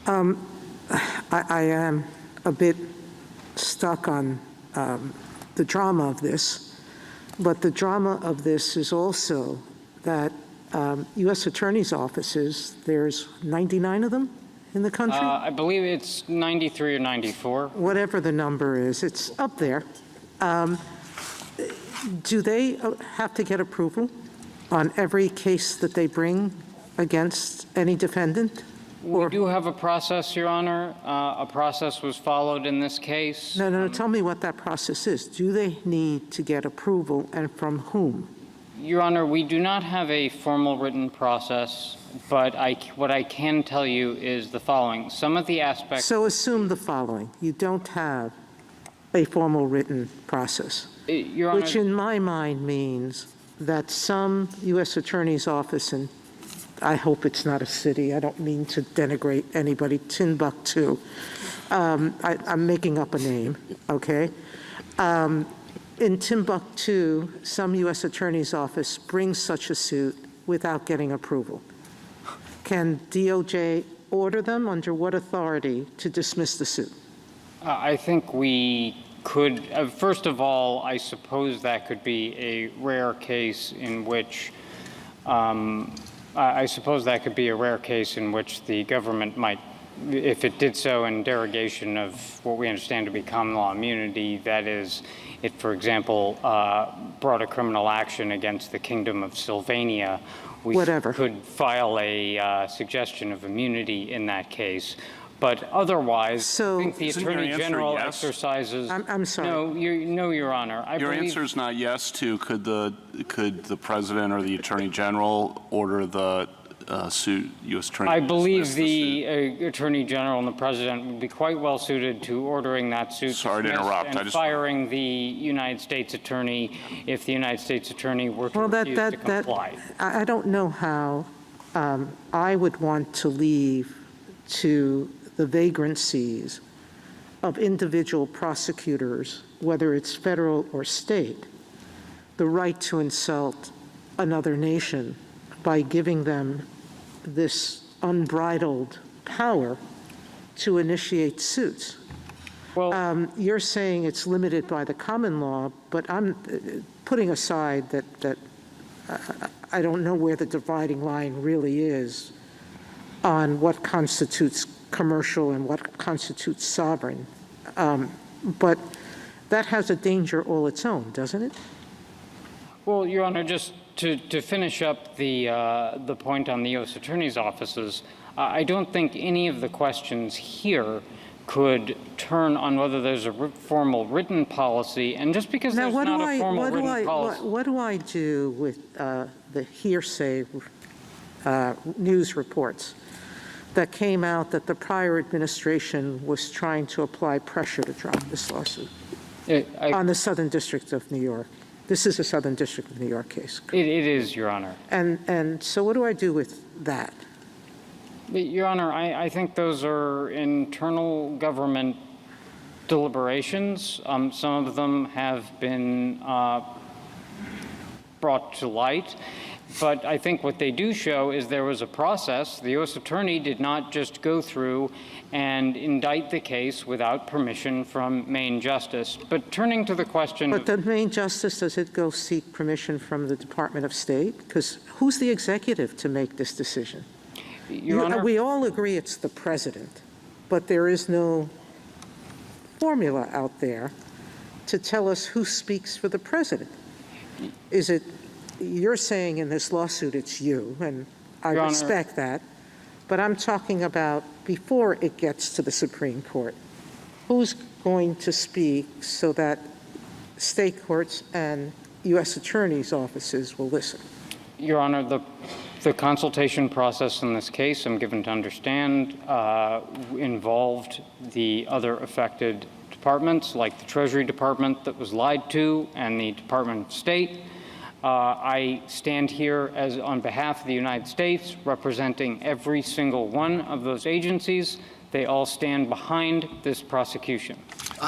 I am a bit stuck on the drama of this, but the drama of this is also that U.S. attorneys' offices, there's 99 of them in the country? I believe it's 93 or 94. Whatever the number is, it's up there. Do they have to get approval on every case that they bring against any defendant? We do have a process, Your Honor. A process was followed in this case. No, tell me what that process is. Do they need to get approval, and from whom? Your Honor, we do not have a formal written process, but what I can tell you is the following. Some of the aspects... So assume the following. You don't have a formal written process, Your Honor, which in my mind means that some U.S. attorney's office, and I hope it's not a city, I don't mean to denigrate anybody, Timbuktu, I'm making up a name, okay? In Timbuktu, some U.S. attorney's office brings such a suit without getting approval. Can DOJ order them under what authority to dismiss the suit? I think we could, first of all, I suppose that could be a rare case in which, the government might, if it did so in derogation of what we understand to be common law immunity, that is, it, for example, brought a criminal action against the Kingdom of Sylvania, we could file a suggestion of immunity in that case. But otherwise, so, I think the Attorney General exercises... I'm sorry. No, Your Honor. Your answer is not yes to could the President or the Attorney General order the suit, U.S. Attorney? I believe the Attorney General and the President would be quite well suited to ordering that suit. Sorry to interrupt. And firing the United States Attorney if the United States Attorney were to refuse to comply. I don't know how I would want to leave to the vagrancies of individual prosecutors, whether it's federal or state, the right to insult another nation by giving them this unbridled power to initiate suits. Well, you're saying it's limited by the common law, but I'm putting aside that I don't know where the dividing line really is on what constitutes commercial and what constitutes sovereign. But that has a danger all its own, doesn't it? Well, Your Honor, just to finish up the point on the U.S. Attorney's offices, I don't think any of the questions here could turn on whether there's a formal written policy, and just because there's not a formal written policy... What do I do with the hearsay news reports that came out that the prior administration was trying to apply pressure to drop this lawsuit on the Southern District of New York? This is a Southern District of New York case. It is, Your Honor. And so what do I do with that? Your Honor, I think those are internal government deliberations. Some of them have been brought to light. But I think what they do show is there was a process. The U.S. Attorney did not just go through and indict the case without permission from Maine Justice. But turning to the question... But the Maine Justice, does it go seek permission from the Department of State? Because who's the executive to make this decision? Your Honor, we all agree it's the President, but there is no formula out there to tell us who speaks for the President. Is it... You're saying in this lawsuit it's you, and I respect that, but I'm talking about before it gets to the Supreme Court. Who's going to speak so that state courts and U.S. attorneys' offices will listen? Your Honor, the consultation process in this case, I'm given to understand, involved the other affected departments, like the Treasury Department that was lied to and the Department of State. I stand here on behalf of the United States, representing every single one of those agencies. They all stand behind this prosecution.